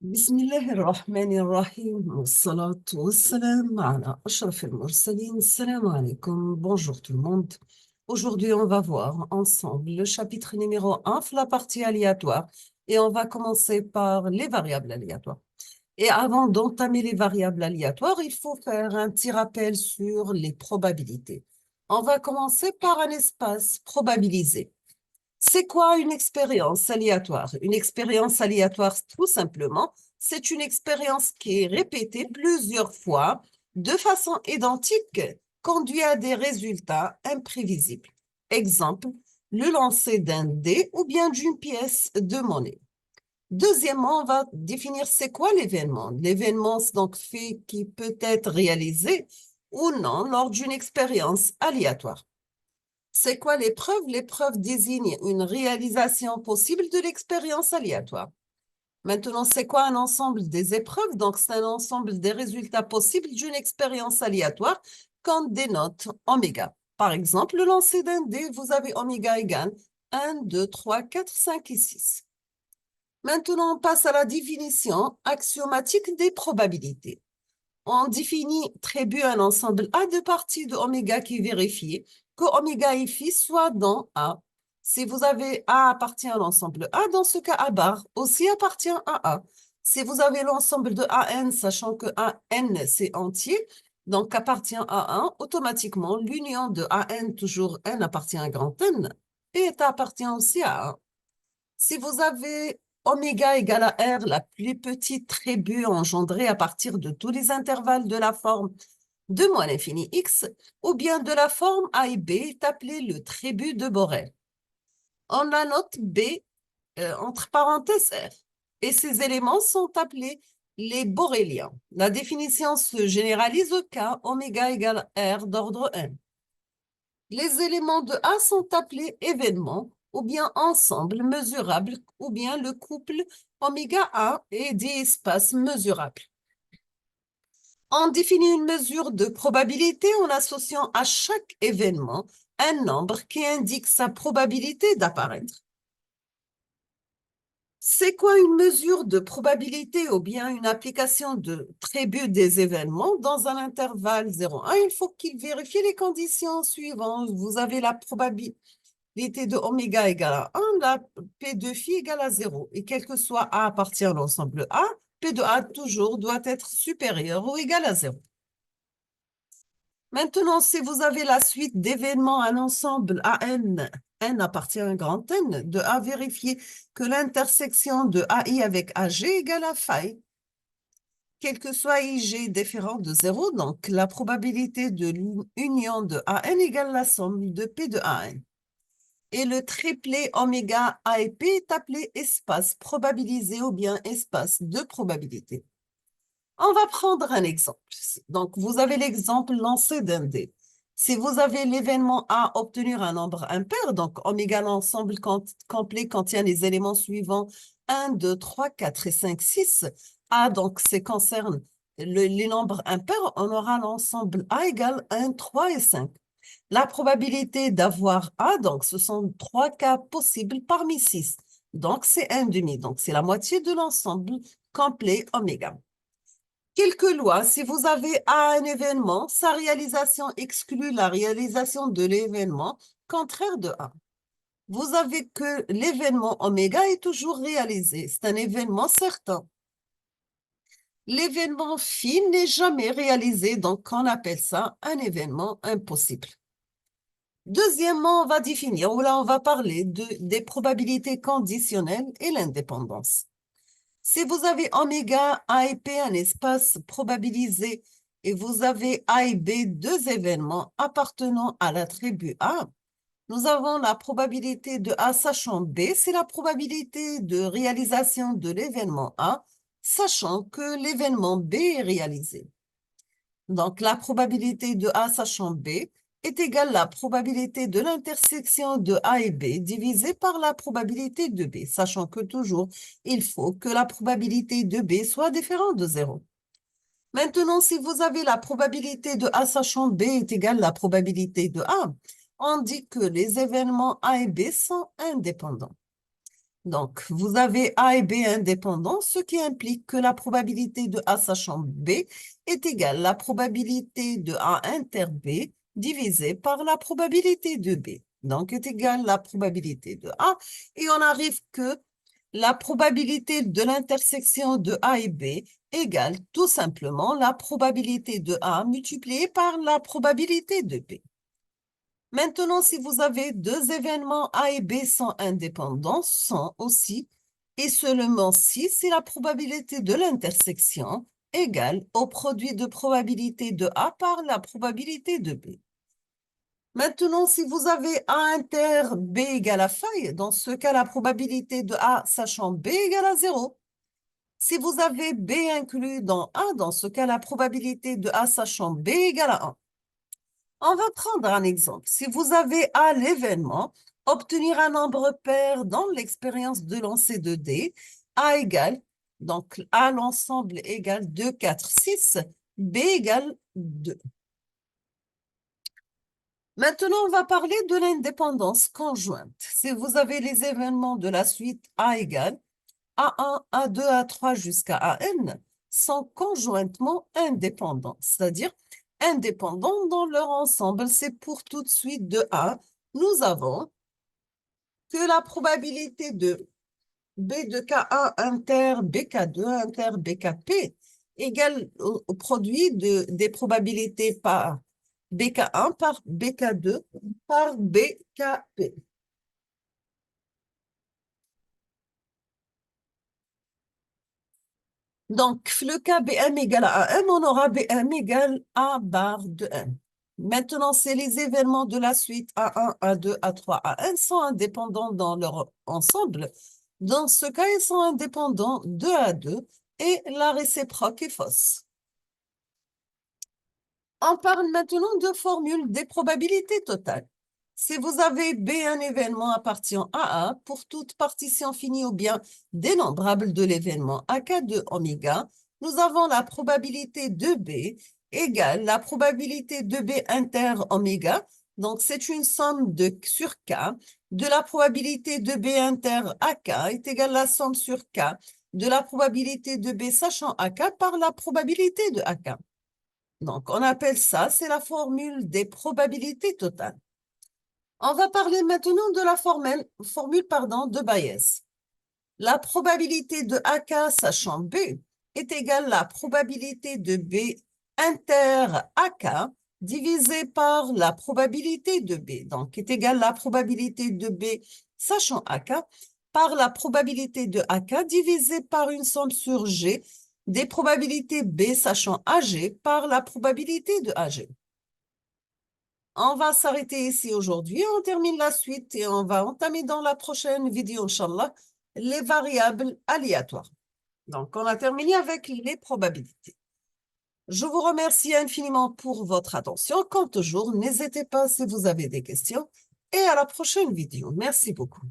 بسم الله الرحمن الرحيم والصلاة والسلام على أشرف المرسلين. Salam alaikum. Bonjour tout le monde. Aujourd'hui, on va voir ensemble le chapitre numéro 1, la partie aléatoire. Et on va commencer par les variables aléatoires. Et avant d'entamer les variables aléatoires, il faut faire un petit rappel sur les probabilités. On va commencer par un espace probabilisé. C'est quoi une expérience aléatoire? Une expérience aléatoire, tout simplement, c'est une expérience qui est répétée plusieurs fois de façon identique, conduit à des résultats imprévisibles. Exemple, le lancer d'un dé ou bien d'une pièce de monnaie. Deuxièmement, on va définir c'est quoi l'événement. L'événement, c'est donc fait qui peut être réalisé ou non lors d'une expérience aléatoire. C'est quoi l'épreuve? L'épreuve désigne une réalisation possible de l'expérience aléatoire. Maintenant, c'est quoi un ensemble des épreuves? Donc, c'est un ensemble des résultats possibles d'une expérience aléatoire qu'on dénote oméga. Par exemple, le lancer d'un dé, vous avez oméga égale 1, 2, 3, 4, 5 et 6. Maintenant, on passe à la définition axiomatique des probabilités. On définit tribu un ensemble A de parties de oméga qui vérifie que oméga et phi soit dans A. Si vous avez A appartient à l'ensemble A, dans ce cas A bar aussi appartient à A. Si vous avez l'ensemble de AN, sachant que AN c'est entier, donc appartient à 1, automatiquement l'union de AN, toujours N appartient à grand N, et appartient aussi à 1. Si vous avez oméga égale à R, la plus petite tribu engendrée à partir de tous les intervalles de la forme de moins l'infini x, ou bien de la forme A et B, est appelée le tribut de Borel. On la note B entre parenthèses R. Et ces éléments sont appelés les boréliens. La définition se généralise au cas oméga égale R d'ordre n. Les éléments de A sont appelés événements ou bien ensemble mesurable ou bien le couple oméga A et des espaces mesurables. On définit une mesure de probabilité en associant à chaque événement un nombre qui indique sa probabilité d'apparaître. C'est quoi une mesure de probabilité ou bien une application de tribut des événements dans un intervalle 0,1? Il faut qu'il vérifie les conditions suivantes. Vous avez la probabilité de oméga égale à 1, la P de phi égale à 0. Et quel que soit A appartient à l'ensemble A, P de A toujours doit être supérieur ou égal à 0. Maintenant, si vous avez la suite d'événements à l'ensemble AN, N appartient à un grand N, de A vérifier que l'intersection de AI avec AG égale à phi. Quel que soit IG différent de 0, donc la probabilité de l'union de AN égale la somme de P de AN. Et le triplet oméga A et P est appelé espace probabilisé ou bien espace de probabilité. On va prendre un exemple. Donc, vous avez l'exemple lancé d'un dé. Si vous avez l'événement A obtenir un nombre impair, donc oméga l'ensemble complet contient les éléments suivants 1, 2, 3, 4 et 5, 6. A, donc, c'est concerne les nombres impairs, on aura l'ensemble A égale 1, 3 et 5. La probabilité d'avoir A, donc, ce sont 3 cas possibles parmi 6. Donc, c'est 1 demi. Donc, c'est la moitié de l'ensemble complet oméga. Quelques lois, si vous avez A un événement, sa réalisation exclut la réalisation de l'événement contraire de A. Vous avez que l'événement oméga est toujours réalisé. C'est un événement certain. L'événement phi n'est jamais réalisé, donc on appelle ça un événement impossible. Deuxièmement, on va définir, ou là on va parler des probabilités conditionnelles et l'indépendance. Si vous avez oméga A et P, un espace probabilisé, et vous avez A et B, deux événements appartenant à l'attribut A, nous avons la probabilité de A sachant B, c'est la probabilité de réalisation de l'événement A, sachant que l'événement B est réalisé. Donc, la probabilité de A sachant B est égale à la probabilité de l'intersection de A et B divisée par la probabilité de B, sachant que toujours, il faut que la probabilité de B soit différente de 0. Maintenant, si vous avez la probabilité de A sachant B est égale à la probabilité de A, on dit que les événements A et B sont indépendants. Donc, vous avez A et B indépendants, ce qui implique que la probabilité de A sachant B est égale à la probabilité de A inter B divisé par la probabilité de B. Donc, est égale à la probabilité de A. Et on arrive que la probabilité de l'intersection de A et B égale tout simplement la probabilité de A multipliée par la probabilité de B. Maintenant, si vous avez deux événements A et B sont indépendants, sont aussi et seulement si la probabilité de l'intersection égale au produit de probabilité de A par la probabilité de B. Maintenant, si vous avez A inter B égale à phi, dans ce cas, la probabilité de A sachant B égale à 0. Si vous avez B inclus dans A, dans ce cas, la probabilité de A sachant B égale à 1. On va prendre un exemple. Si vous avez A l'événement, obtenir un nombre pair dans l'expérience de lancer de dés, A égale, donc A l'ensemble égale 2, 4, 6, B égale 2. Maintenant, on va parler de l'indépendance conjointe. Si vous avez les événements de la suite A égale A1, A2, A3 jusqu'à AN sont conjointement indépendants, c'est-à-dire indépendants dans leur ensemble. C'est pour toute suite de A. Nous avons que la probabilité de B de K1 inter BK2 inter BKP égale au produit des probabilités par BK1 par BK2 par BKP. Donc, le cas BM égale à AM, on aura BM égale A bar de M. Maintenant, c'est les événements de la suite A1, A2, A3, AN sont indépendants dans leur ensemble. Dans ce cas, ils sont indépendants de A2 et la réciproque est fausse. On parle maintenant de formule des probabilités totales. Si vous avez B un événement appartient à A, pour toute partition finie ou bien dénombrable de l'événement AK de oméga, nous avons la probabilité de B égale la probabilité de B inter oméga. Donc, c'est une somme sur K de la probabilité de B inter AK est égale à la somme sur K de la probabilité de B sachant AK par la probabilité de AK. Donc, on appelle ça, c'est la formule des probabilités totales. On va parler maintenant de la formule de Bayes. La probabilité de AK sachant B est égale à la probabilité de B inter AK divisé par la probabilité de B. Donc, est égale à la probabilité de B sachant AK par la probabilité de AK divisé par une somme sur G des probabilités B sachant AG par la probabilité de AG. On va s'arrêter ici aujourd'hui. On termine la suite et on va entamer dans la prochaine vidéo, Inch'Allah, les variables aléatoires. Donc, on a terminé avec les probabilités. Je vous remercie infiniment pour votre attention. Comme toujours, n'hésitez pas si vous avez des questions. Et à la prochaine vidéo. Merci beaucoup.